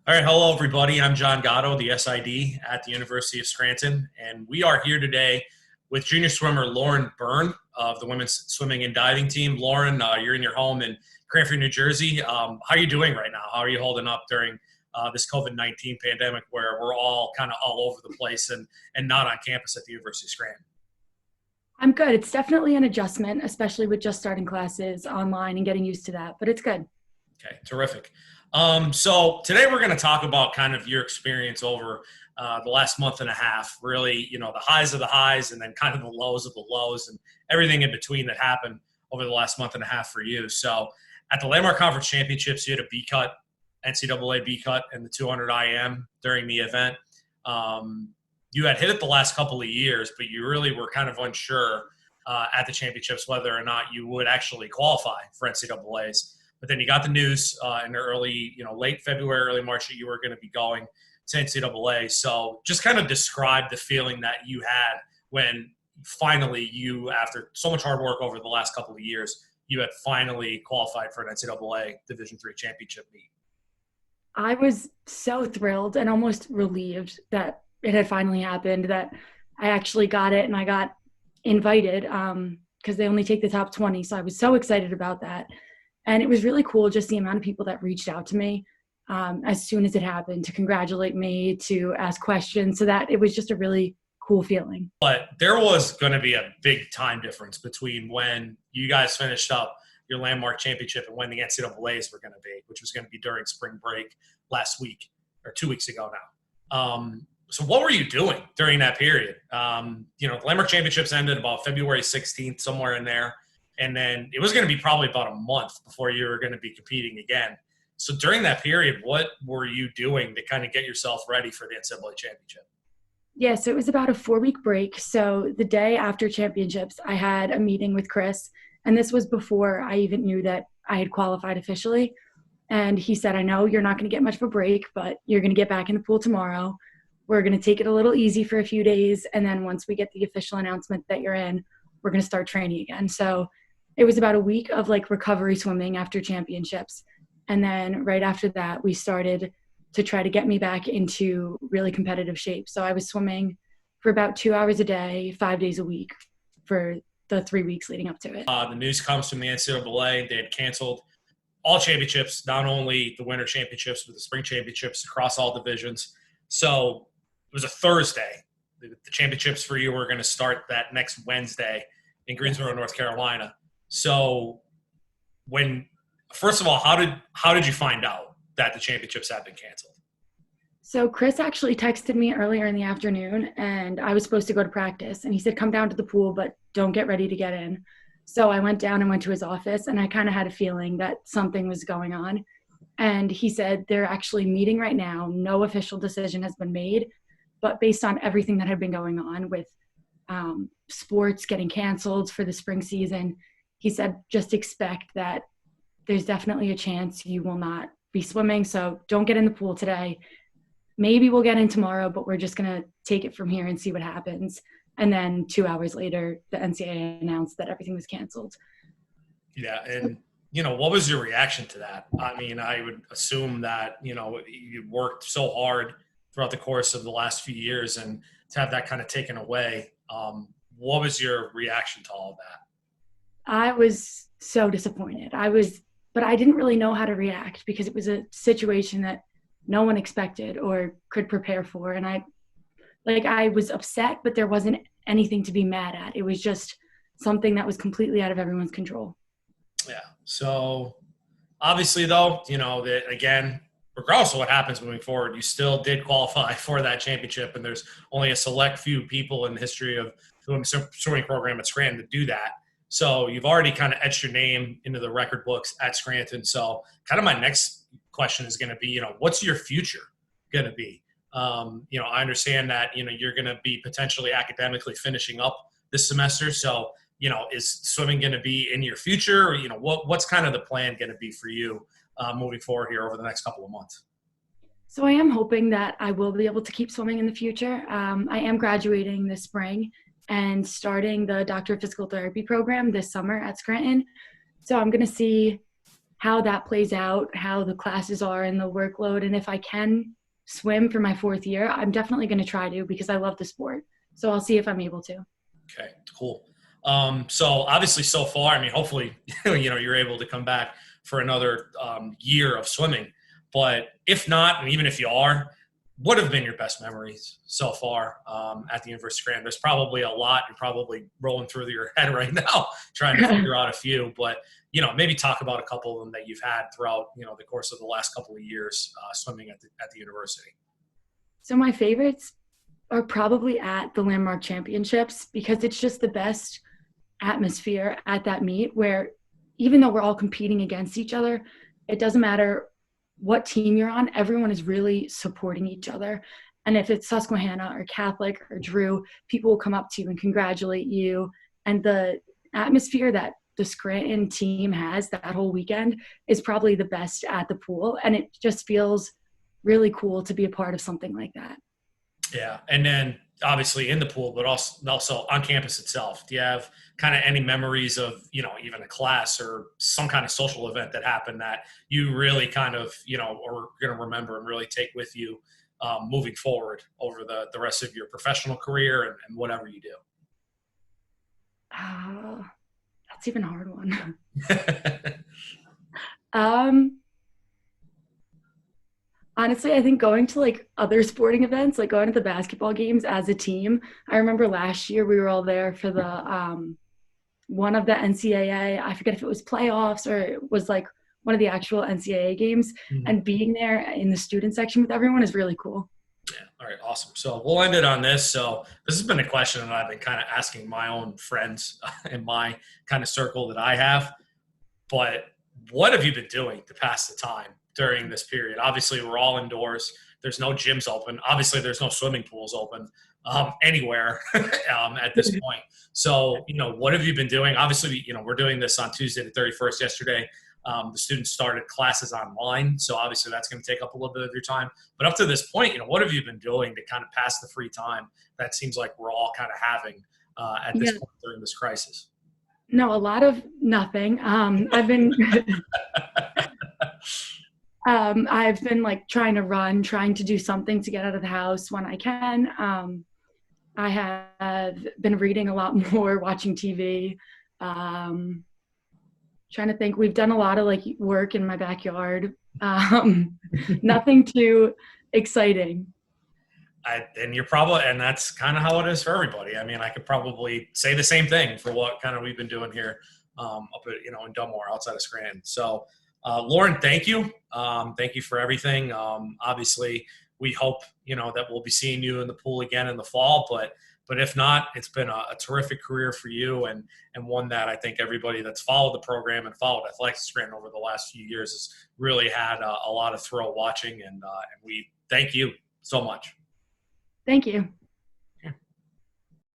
All right, hello everybody. I'm John Gatto, the SID at the University of Scranton, and we are here today with junior swimmer Lauren Byrne of the women's swimming and diving team. Lauren, you're in your home in Cranford, New Jersey. How are you doing right now? How are you holding up during this COVID-19 pandemic where we're all kind of all over the place and not on campus at the University of Scranton? I'm good. It's definitely an adjustment, especially with just starting classes online and getting used to that, but it's good. Okay, terrific. So today we're going to talk about kind of your experience over the last month and a half, really, the highs of the highs and then kind of the lows of the lows and everything in between that happened over the last month and a half for you. So at the Landmark Conference Championships, you had a B cut, NCAA B cut in the 200 IM during the event. You had hit it the last couple of years, but you really were kind of unsure at the championships whether or not you would actually qualify for NCAAs. But then you got the news in the late February, early March that you were going to be going to NCAA. So just kind of describe the feeling that you had when finally you, after so much hard work over the last couple of years, you had finally qualified for an NCAA Division III Championship meet. I was so thrilled and almost relieved that it had finally happened, that I actually got it and I got invited because they only take the top 20. So I was so excited about that. And it was really cool just the amount of people that reached out to me as soon as it happened to congratulate me, to ask questions. So that it was just a really cool feeling. But there was going to be a big time difference between when you guys finished up your Landmark Championship and when the NCAAs were going to be, which was going to be during spring break last week or 2 weeks ago now. So what were you doing during that period? The Landmark Championships ended about February 16th, somewhere in there. And then it was going to be probably about a month before you were going to be competing again. So during that period, what were you doing to kind of get yourself ready for the NCAA championship? Yeah, so it was about a 4-week break. So the day after championships, I had a meeting with Chris. And this was before I even knew that I had qualified officially. And he said, I know you're not going to get much of a break, but you're going to get back in the pool tomorrow. We're going to take it a little easy for a few days. And then once we get the official announcement that you're in, we're going to start training again. So it was about a week of recovery swimming after championships. And then right after that, we started to try to get me back into really competitive shape. So I was swimming for about 2 hours a day, 5 days a week for the 3 weeks leading up to it. The news comes from the NCAA. They had canceled all championships, not only the winter championships, but the spring championships across all divisions. So it was a Thursday. The championships for you were going to start that next Wednesday in Greensboro, North Carolina. So first of all, how did you find out that the championships had been canceled? So Chris actually texted me earlier in the afternoon, and I was supposed to go to practice. And he said, come down to the pool, but don't get ready to get in. So I went down and went to his office, and I kind of had a feeling that something was going on. And he said, they're actually meeting right now. No official decision has been made. But based on everything that had been going on with sports getting canceled for the spring season, he said, just expect that there's definitely a chance you will not be swimming. So don't get in the pool today. Maybe we'll get in tomorrow, but we're just going to take it from here and see what happens. And then 2 hours later, the NCAA announced that everything was canceled. Yeah. And, what was your reaction to that? I mean, I would assume that, you worked so hard throughout the course of the last few years, and to have that kind of taken away, what was your reaction to all of that? I was so disappointed. But I didn't really know how to react because it was a situation that no one expected or could prepare for. And I was upset, but there wasn't anything to be mad at. It was just something that was completely out of everyone's control. Yeah. So obviously though, that again, regardless of what happens moving forward, you still did qualify for that championship. And there's only a select few people in the history of the women's swimming program at Scranton to do that. So you've already kind of etched your name into the record books at Scranton. So kind of my next question is going to be, what's your future going to be? I understand that, you're going to be potentially academically finishing up this semester. So, is swimming going to be in your future? Or, what's kind of the plan going to be for you moving forward here over the next couple of months? So I am hoping that I will be able to keep swimming in the future. I am graduating this spring and starting the Doctor of Physical Therapy program this summer at Scranton. So I'm going to see how that plays out, how the classes are and the workload. And if I can swim for my 4th year, I'm definitely going to try to because I love the sport. So I'll see if I'm able to. Okay, cool. So obviously so far, I mean, hopefully, you're able to come back for another year of swimming. But if not, and even if you are, what have been your best memories so far at the University of Scranton? There's probably a lot. You're probably rolling through your head right now trying to figure out a few. But, maybe talk about a couple of them that you've had throughout, the course of the last couple of years swimming at the university. So my favorites are probably at the Landmark Championships because it's just the best atmosphere at that meet where even though we're all competing against each other, it doesn't matter what team you're on, everyone is really supporting each other. And if it's Susquehanna or Catholic or Drew, people will come up to you and congratulate you. And the atmosphere that the Scranton team has that whole weekend is probably the best at the pool. And it just feels really cool to be a part of something like that. Yeah. And then obviously in the pool, but also on campus itself. Do you have kind of any memories of, even a class or some kind of social event that happened that you really kind of, are going to remember and really take with you moving forward over the rest of your professional career and whatever you do? That's even a hard one. um, Honestly, I think going to like other sporting events, like going to the basketball games as a team. I remember last year we were all there for the one of the NCAA. I forget if it was playoffs or it was like one of the actual NCAA games. Mhm. And being there in the student section with everyone is really cool. Yeah. All right. Awesome. So we'll end it on this. So this has been a question that I've been kind of asking my own friends in my kind of circle that I have. But what have you been doing to pass the time during this period? Obviously, we're all indoors. There's no gyms open. Obviously, there's no swimming pools open anywhere at this point. So, what have you been doing? Obviously, we're doing this on Tuesday the 31st yesterday. The students started classes online. So obviously that's going to take up a little bit of your time. But up to this point, what have you been doing to kind of pass the free time that seems like we're all kind of having at this Yeah. point during this crisis? No, a lot of nothing. I've been I've been like trying to run, trying to do something to get out of the house when I can. I have been reading a lot more, watching TV. Trying to think. We've done a lot of like work in my backyard. Nothing too exciting. And that's kind of how it is for everybody. I mean, I could probably say the same thing for what kind of we've been doing here up at, in Dunmore outside of Scranton. So, Lauren, thank you. Thank you for everything. Obviously we hope, that we'll be seeing you in the pool again in the fall, but if not, it's been a terrific career for you and one that I think everybody that's followed the program and followed Athletics Scranton over the last few years has really had a lot of thrill watching. And we thank you so much. Thank you.